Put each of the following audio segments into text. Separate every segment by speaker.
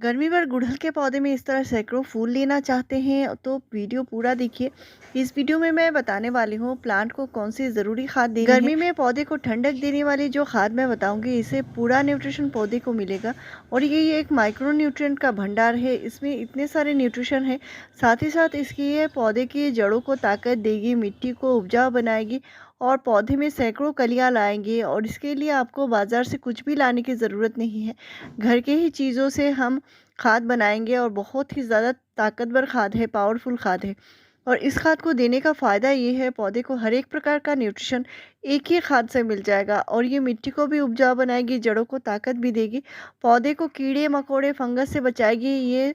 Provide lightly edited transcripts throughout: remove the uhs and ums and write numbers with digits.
Speaker 1: गर्मी भर गुड़हल के पौधे में इस तरह सैकड़ों फूल लेना चाहते हैं तो वीडियो पूरा देखिए। इस वीडियो में मैं बताने वाली हूँ प्लांट को कौन सी ज़रूरी खाद देनी है। गर्मी में पौधे को ठंडक देने वाली जो खाद मैं बताऊंगी इससे पूरा न्यूट्रिशन पौधे को मिलेगा। और ये एक माइक्रो न्यूट्रिएंट का भंडार है, इसमें इतने सारे न्यूट्रिशन है। साथ ही साथ इसकी ये पौधे की जड़ों को ताकत देगी, मिट्टी को उपजाऊ बनाएगी और पौधे में सैकड़ों कलियां लाएंगे। और इसके लिए आपको बाजार से कुछ भी लाने की ज़रूरत नहीं है, घर के ही चीज़ों से हम खाद बनाएंगे। और बहुत ही ज़्यादा ताकतवर खाद है, पावरफुल खाद है। और इस खाद को देने का फ़ायदा ये है, पौधे को हर एक प्रकार का न्यूट्रिशन एक ही खाद से मिल जाएगा। और ये मिट्टी को भी उपजाऊ बनाएगी, जड़ों को ताकत भी देगी, पौधे को कीड़े मकोड़े फंगस से बचाएगी। ये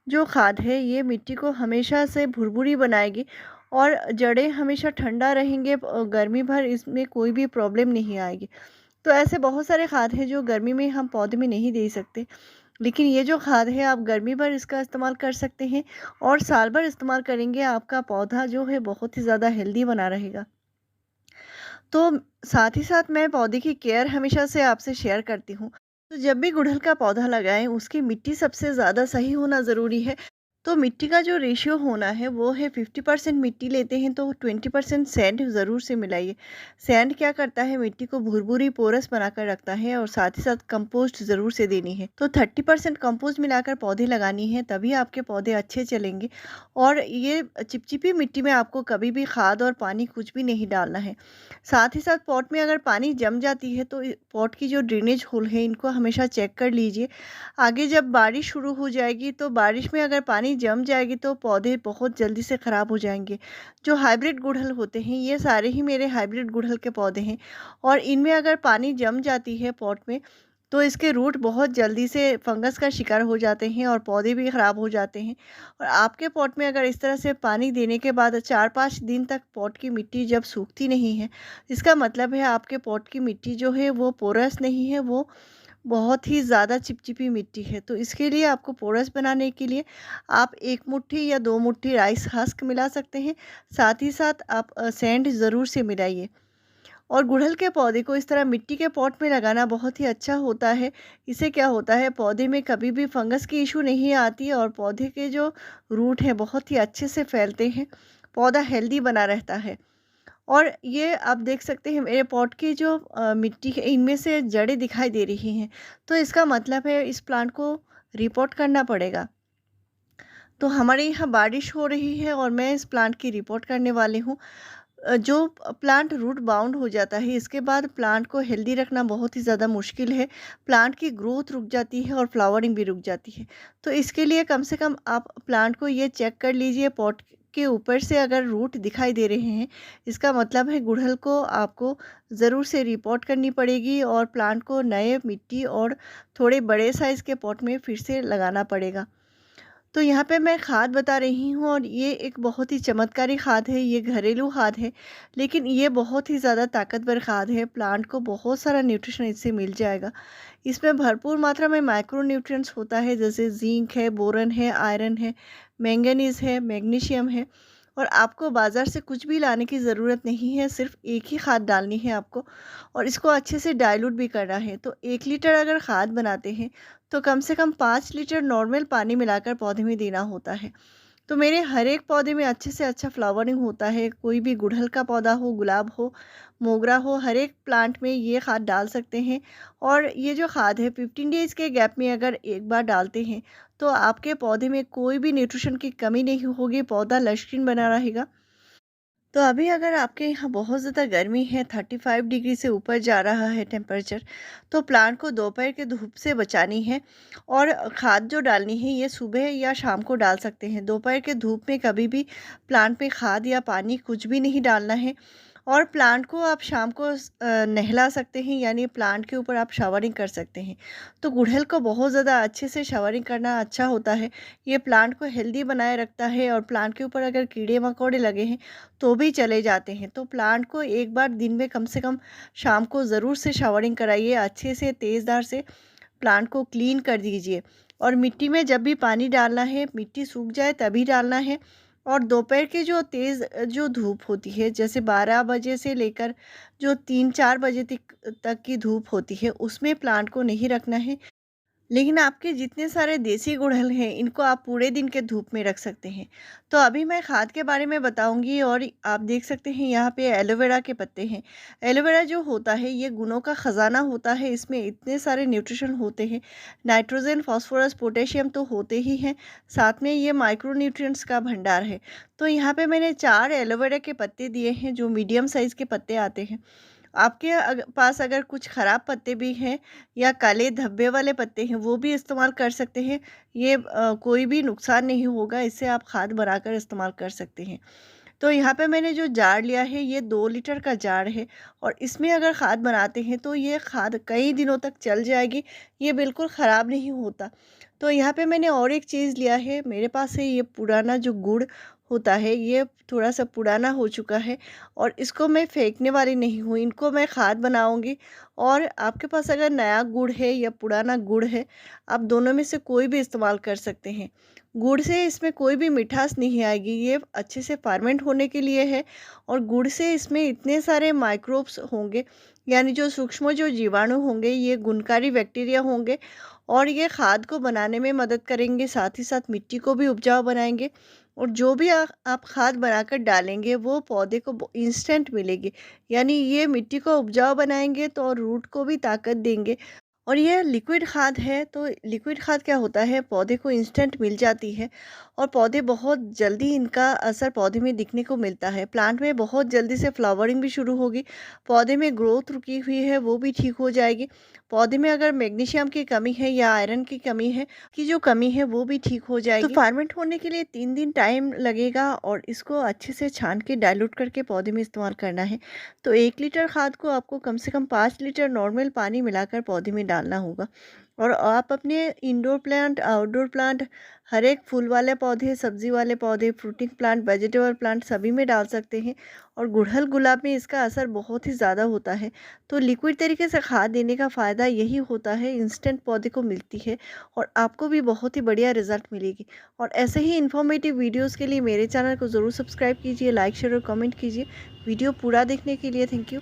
Speaker 1: जो खाद है ये मिट्टी को हमेशा से भुरभुरी बनाएगी और जड़ें हमेशा ठंडा रहेंगे। गर्मी भर इसमें कोई भी प्रॉब्लम नहीं आएगी। तो ऐसे बहुत सारे खाद हैं जो गर्मी में हम पौधे में नहीं दे सकते, लेकिन ये जो खाद है आप गर्मी भर इसका इस्तेमाल कर सकते हैं और साल भर इस्तेमाल करेंगे, आपका पौधा जो है बहुत ही ज़्यादा हेल्दी बना रहेगा। तो साथ ही साथ मैं पौधे की केयर हमेशा से आपसे शेयर करती हूँ। तो जब भी गुड़हल का पौधा लगाएं उसकी मिट्टी सबसे ज़्यादा सही होना ज़रूरी है। तो मिट्टी का जो रेशियो होना है वो है 50% मिट्टी लेते हैं तो 20% सैंड ज़रूर से मिलाइए। सैंड क्या करता है, मिट्टी को भुरभुरी पोरस बनाकर रखता है। और साथ ही साथ कंपोस्ट ज़रूर से देनी है। तो 30% कंपोस्ट मिलाकर पौधे लगानी है, तभी आपके पौधे अच्छे चलेंगे। और ये चिपचिपी मिट्टी में आपको कभी भी खाद और पानी कुछ भी नहीं डालना है। साथ ही साथ पॉट में अगर पानी जम जाती है तो पॉट की जो ड्रेनेज होल है इनको हमेशा चेक कर लीजिए। आगे जब बारिश शुरू हो जाएगी तो बारिश में अगर पानी जम जाएगी तो पौधे बहुत जल्दी से ख़राब हो जाएंगे। जो हाइब्रिड गुड़हल होते हैं ये सारे ही मेरे हाइब्रिड गुड़हल के पौधे हैं। और इनमें अगर पानी जम जाती है पॉट में तो इसके रूट बहुत जल्दी से फंगस का शिकार हो जाते हैं और पौधे भी ख़राब हो जाते हैं। और आपके पॉट में अगर इस तरह से पानी देने के बाद 4-5 दिन तक पॉट की मिट्टी जब सूखती नहीं है, इसका मतलब है आपके पॉट की मिट्टी जो है वो पोरस नहीं है, वो बहुत ही ज़्यादा चिपचिपी मिट्टी है। तो इसके लिए आपको पोरस बनाने के लिए आप 1 मुट्ठी या 2 मुट्ठी राइस हस्क मिला सकते हैं। साथ ही साथ आप सैंड ज़रूर से मिलाइए। और गुड़हल के पौधे को इस तरह मिट्टी के पॉट में लगाना बहुत ही अच्छा होता है। इससे क्या होता है, पौधे में कभी भी फंगस की इशू नहीं आती और पौधे के जो रूट हैं बहुत ही अच्छे से फैलते हैं, पौधा हेल्दी बना रहता है। और ये आप देख सकते हैं मेरे पॉट की जो मिट्टी है इनमें से जड़ें दिखाई दे रही हैं। तो इसका मतलब है इस प्लांट को रिपोर्ट करना पड़ेगा। तो हमारे यहाँ बारिश हो रही है और मैं इस प्लांट की रिपोर्ट करने वाली हूँ। जो प्लांट रूट बाउंड हो जाता है इसके बाद प्लांट को हेल्दी रखना बहुत ही ज़्यादा मुश्किल है। प्लांट की ग्रोथ रुक जाती है और फ्लावरिंग भी रुक जाती है। तो इसके लिए कम से कम आप प्लांट को ये चेक कर लीजिए, पॉट के ऊपर से अगर रूट दिखाई दे रहे हैं इसका मतलब है गुड़हल को आपको ज़रूर से रिपोर्ट करनी पड़ेगी और प्लांट को नए मिट्टी और थोड़े बड़े साइज़ के पॉट में फिर से लगाना पड़ेगा। तो यहाँ पे मैं खाद बता रही हूँ और ये एक बहुत ही चमत्कारी खाद है, ये घरेलू खाद है, लेकिन ये बहुत ही ज़्यादा ताकतवर खाद है। प्लांट को बहुत सारा न्यूट्रिशन इससे मिल जाएगा। इसमें भरपूर मात्रा में माइक्रो न्यूट्रिएंट्स होता है, जैसे जिंक है, बोरन है, आयरन है, मैंगनीज है, मैग्नीशियम है। और आपको बाज़ार से कुछ भी लाने की ज़रूरत नहीं है, सिर्फ एक ही खाद डालनी है आपको और इसको अच्छे से डाइल्यूट भी करना है। तो 1 लीटर अगर खाद बनाते हैं तो कम से कम 5 लीटर नॉर्मल पानी मिलाकर पौधे में देना होता है। तो मेरे हर एक पौधे में अच्छे से अच्छा फ्लावरिंग होता है, कोई भी गुड़हल का पौधा हो, गुलाब हो, मोगरा हो, हर एक प्लांट में ये खाद डाल सकते हैं। और ये जो खाद है 15 डेज़ के गैप में अगर एक बार डालते हैं तो आपके पौधे में कोई भी न्यूट्रिशन की कमी नहीं होगी, पौधा लशकीन बना रहेगा। तो अभी अगर आपके यहाँ बहुत ज़्यादा गर्मी है, 35 डिग्री से ऊपर जा रहा है टेम्परेचर, तो प्लांट को दोपहर के धूप से बचानी है। और खाद जो डालनी है ये सुबह या शाम को डाल सकते हैं। दोपहर के धूप में कभी भी प्लांट में खाद या पानी कुछ भी नहीं डालना है। और प्लांट को आप शाम को नहला सकते हैं, यानी प्लांट के ऊपर आप शावरिंग कर सकते हैं। तो गुड़हल को बहुत ज़्यादा अच्छे से शावरिंग करना अच्छा होता है। ये प्लांट को हेल्दी बनाए रखता है और प्लांट के ऊपर अगर कीड़े मकोड़े लगे हैं तो भी चले जाते हैं। तो प्लांट को एक बार दिन में कम से कम शाम को ज़रूर से शावरिंग कराइए, अच्छे से तेज़धार से प्लांट को क्लीन कर दीजिए। और मिट्टी में जब भी पानी डालना है, मिट्टी सूख जाए तभी डालना है। और दोपहर की जो तेज़ जो धूप होती है, जैसे 12 बजे से लेकर जो 3-4 बजे तक की धूप होती है उसमें प्लांट को नहीं रखना है। लेकिन आपके जितने सारे देसी गुड़हल हैं इनको आप पूरे दिन के धूप में रख सकते हैं। तो अभी मैं खाद के बारे में बताऊंगी और आप देख सकते हैं यहाँ पे एलोवेरा के पत्ते हैं। एलोवेरा जो होता है ये गुणों का ख़जाना होता है, इसमें इतने सारे न्यूट्रिशन होते हैं। नाइट्रोजन, फास्फोरस, पोटेशियम तो होते ही हैं, साथ में ये माइक्रो न्यूट्रिएंट्स का भंडार है। तो यहाँ पे मैंने 4 एलोवेरा के पत्ते दिए हैं जो मीडियम साइज़ के पत्ते आते हैं। आपके पास अगर कुछ ख़राब पत्ते भी हैं या काले धब्बे वाले पत्ते हैं वो भी इस्तेमाल कर सकते हैं। ये कोई भी नुकसान नहीं होगा, इससे आप खाद बनाकर इस्तेमाल कर सकते हैं। तो यहाँ पे मैंने जो जार लिया है ये 2 लीटर का जार है और इसमें अगर खाद बनाते हैं तो ये खाद कई दिनों तक चल जाएगी, ये बिल्कुल ख़राब नहीं होता। तो यहाँ पे मैंने और एक चीज़ लिया है, मेरे पास है ये पुराना जो गुड़ होता है, ये थोड़ा सा पुराना हो चुका है और इसको मैं फेंकने वाली नहीं हूँ, इनको मैं खाद बनाऊँगी। और आपके पास अगर नया गुड़ है या पुराना गुड़ है, आप दोनों में से कोई भी इस्तेमाल कर सकते हैं। गुड़ से इसमें कोई भी मिठास नहीं आएगी, ये अच्छे से फर्मेंट होने के लिए है और गुड़ से इसमें इतने सारे माइक्रोब्स होंगे, यानी जो सूक्ष्म जो जीवाणु होंगे, ये गुणकारी बैक्टीरिया होंगे और ये खाद को बनाने में मदद करेंगे, साथ ही साथ मिट्टी को भी उपजाऊ बनाएंगे। और जो भी आप खाद बनाकर डालेंगे वो पौधे को इंस्टेंट मिलेगी, यानी ये मिट्टी को उपजाऊ बनाएंगे तो और रूट को भी ताकत देंगे। और ये लिक्विड खाद है, तो लिक्विड खाद क्या होता है, पौधे को इंस्टेंट मिल जाती है और पौधे बहुत जल्दी इनका असर पौधे में दिखने को मिलता है। प्लांट में बहुत जल्दी से फ्लावरिंग भी शुरू होगी, पौधे में ग्रोथ रुकी हुई है वो भी ठीक हो जाएगी। पौधे में अगर मैग्नीशियम की कमी है या आयरन की कमी है, की जो कमी है वो भी ठीक हो जाएगी। तो फार्मेंट होने के लिए 3 दिन टाइम लगेगा और इसको अच्छे से छान के डाइल्यूट करके पौधे में इस्तेमाल करना है। तो 1 लीटर खाद को आपको कम से कम 5 लीटर नॉर्मल पानी मिलाकर पौधे में डालना होगा। और आप अपने इंडोर प्लांट, आउटडोर प्लांट, हर एक फूल वाले पौधे, सब्जी वाले पौधे, फ्रूटिंग प्लांट, वेजिटेबल प्लांट सभी में डाल सकते हैं। और गुड़हल गुलाब में इसका असर बहुत ही ज़्यादा होता है। तो लिक्विड तरीके से खाद देने का फ़ायदा यही होता है, इंस्टेंट पौधे को मिलती है और आपको भी बहुत ही बढ़िया रिजल्ट मिलेगी। और ऐसे ही इन्फॉर्मेटिव वीडियोज़ के लिए मेरे चैनल को ज़रूर सब्सक्राइब कीजिए, लाइक शेयर और कमेंट कीजिए। वीडियो पूरा देखने के लिए थैंक यू।